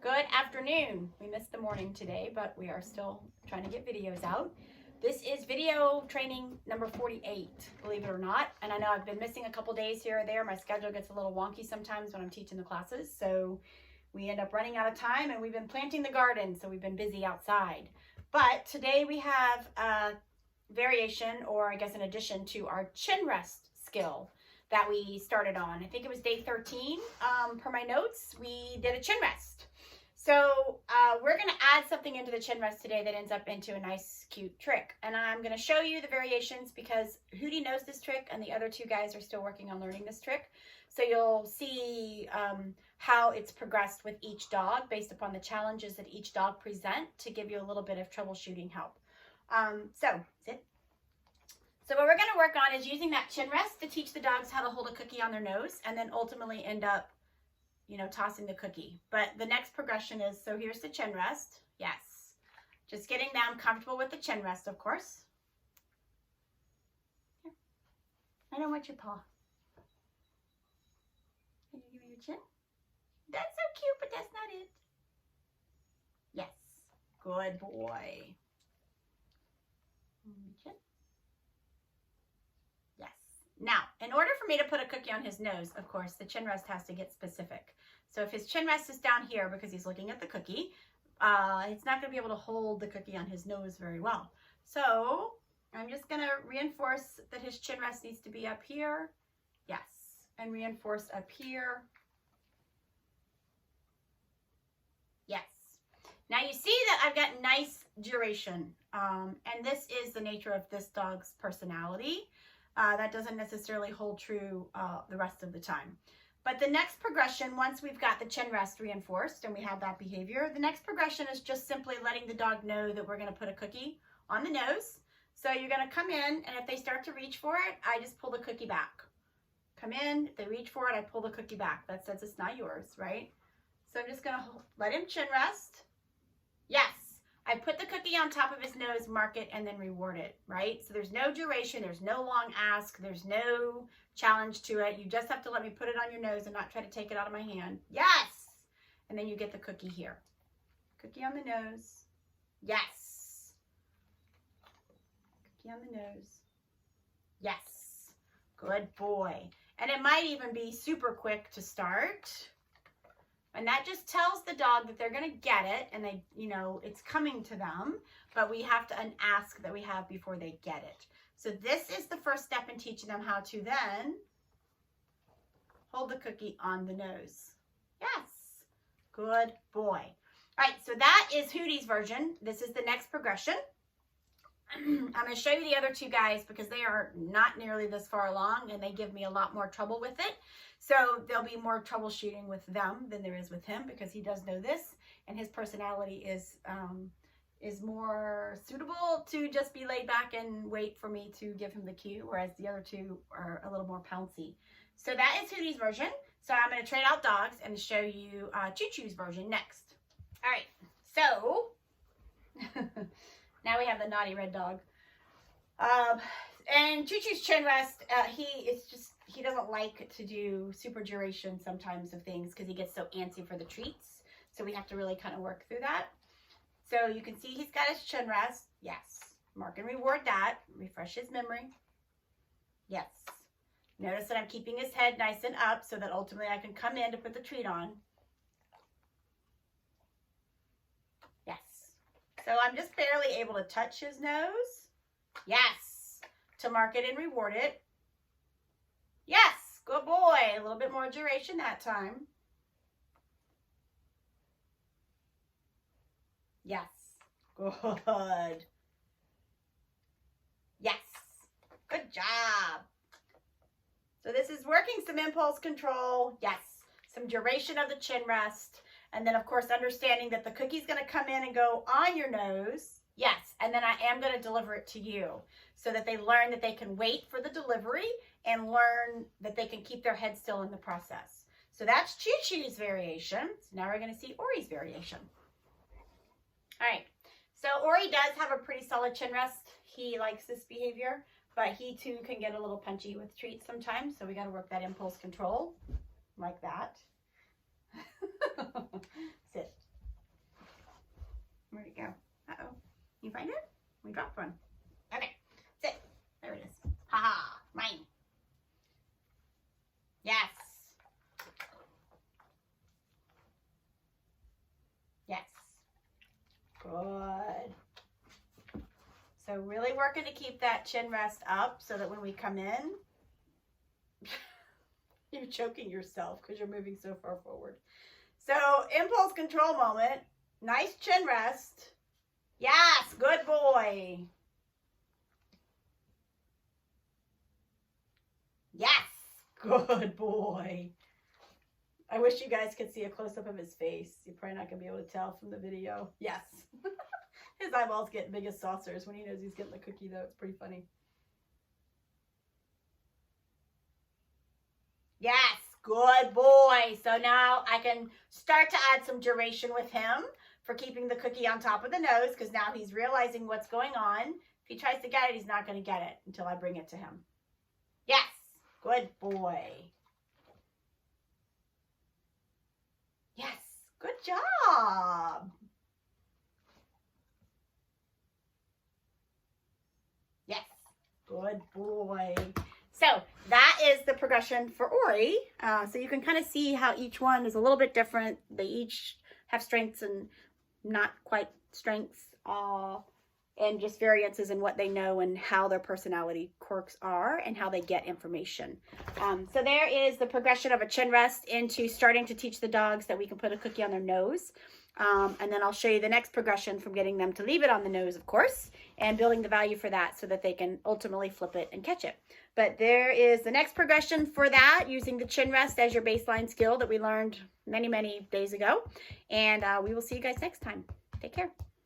Good afternoon. We missed the morning today, but we are still trying to get videos out. This is video training number 48, believe it or not. And I know I've been missing a couple days here or there. My schedule gets a little wonky sometimes when I'm teaching the classes. So we end up running out of time, and we've been planting the garden, so we've been busy outside. But today we have a variation, or I guess an addition to our chin rest skill that we started on. I think it was day 13. Per my notes, we did a chin rest. So we're going to add something into the chin rest today that ends up into a nice, cute trick. And I'm going to show you the variations because Hootie knows this trick and the other two guys are still working on learning this trick. So you'll see how it's progressed with each dog based upon the challenges that each dog present to give you a little bit of troubleshooting help. So what we're going to work on is using that chin rest to teach the dogs how to hold a cookie on their nose and then ultimately end up, tossing the cookie. But the next progression is, so here's the chin rest. Yes. Just getting them comfortable with the chin rest, of course. Here. I don't want your paw. Can you give me your chin? That's so cute, but that's not it. Yes. Good boy. Chin. Yes. Now, in order for me to put a cookie on his nose, of course, the chin rest has to get specific. So if his chin rest is down here because he's looking at the cookie, it's not going to be able to hold the cookie on his nose very well. So I'm just going to reinforce that his chin rest needs to be up here. Yes. And reinforce up here. Yes. Now you see that I've got nice duration. And this is the nature of this dog's personality. That doesn't necessarily hold true the rest of the time. But the next progression, once we've got the chin rest reinforced and we have that behavior, the next progression is just simply letting the dog know that we're going to put a cookie on the nose. So you're going to come in, and if they start to reach for it, I just pull the cookie back. Come in, if they reach for it, I pull the cookie back. That says it's not yours, right? So I'm just going to let him chin rest. Yes. I put the cookie on top of his nose, mark it, and then reward it, right? So there's no duration, there's no long ask, there's no challenge to it. You just have to let me put it on your nose and not try to take it out of my hand. Yes! And then you get the cookie here. Cookie on the nose. Yes! Cookie on the nose. Yes! Good boy. And it might even be super quick to start. And that just tells the dog that they're going to get it and they, it's coming to them, but we have to ask that we have before they get it. So this is the first step in teaching them how to then hold the cookie on the nose. Yes. Good boy. All right. So that is Hootie's version. This is the next progression. I'm going to show you the other two guys because they are not nearly this far along and they give me a lot more trouble with it. So there'll be more troubleshooting with them than there is with him because he does know this and his personality is more suitable to just be laid back and wait for me to give him the cue, whereas the other two are a little more pouncy. So that is Hootie's version. So I'm going to trade out dogs and show you Choo Choo's version next. All right, so now we have the naughty red dog. And Choo Choo's chin rest, he doesn't like to do super duration sometimes of things because he gets so antsy for the treats. So we have to really kind of work through that. So you can see he's got his chin rest. Yes. Mark and reward that. Refresh his memory. Yes. Notice that I'm keeping his head nice and up so that ultimately I can come in to put the treat on. Yes. So I'm just barely able to touch his nose. Yes. To mark it and reward it. Yes, good boy. A little bit more duration that time. Yes, good. Yes, good job. So this is working some impulse control. Yes, some duration of the chin rest. And then, of course, understanding that the cookie's going to come in and go on your nose. Yes, and then I am going to deliver it to you so that they learn that they can wait for the delivery and learn that they can keep their head still in the process. So that's Choo Choo's variation. So now we're going to see Ori's variation. All right, so Ori does have a pretty solid chin rest. He likes this behavior, but he too can get a little punchy with treats sometimes. So we got to work that impulse control like that. Sit. dropped one. Okay, sit. There it is. Ha-ha, mine. Yes. Yes. Good. So really working to keep that chin rest up so that when we come in, you're choking yourself because you're moving so far forward. So impulse control moment. Nice chin rest. Yes, good boy. Yes, good boy. I wish you guys could see a close-up of his face. You're probably not going to be able to tell from the video. Yes. His eyeballs get big as saucers when he knows he's getting the cookie, though. It's pretty funny. Yes, good boy. So now I can start to add some duration with him for keeping the cookie on top of the nose, because now he's realizing what's going on. If he tries to get it, he's not going to get it until I bring it to him. Yes, good boy. Yes, good job. Yes, good boy. So that is the progression for Ori. So you can kind of see how each one is a little bit different. They each have strengths and not quite strengths, and just variances in what they know and how their personality quirks are and how they get information. So there is the progression of a chin rest into starting to teach the dogs that we can put a cookie on their nose. And then I'll show you the next progression from getting them to leave it on the nose, of course, and building the value for that so that they can ultimately flip it and catch it. But there is the next progression for that, using the chin rest as your baseline skill that we learned many, many days ago. And we will see you guys next time. Take care.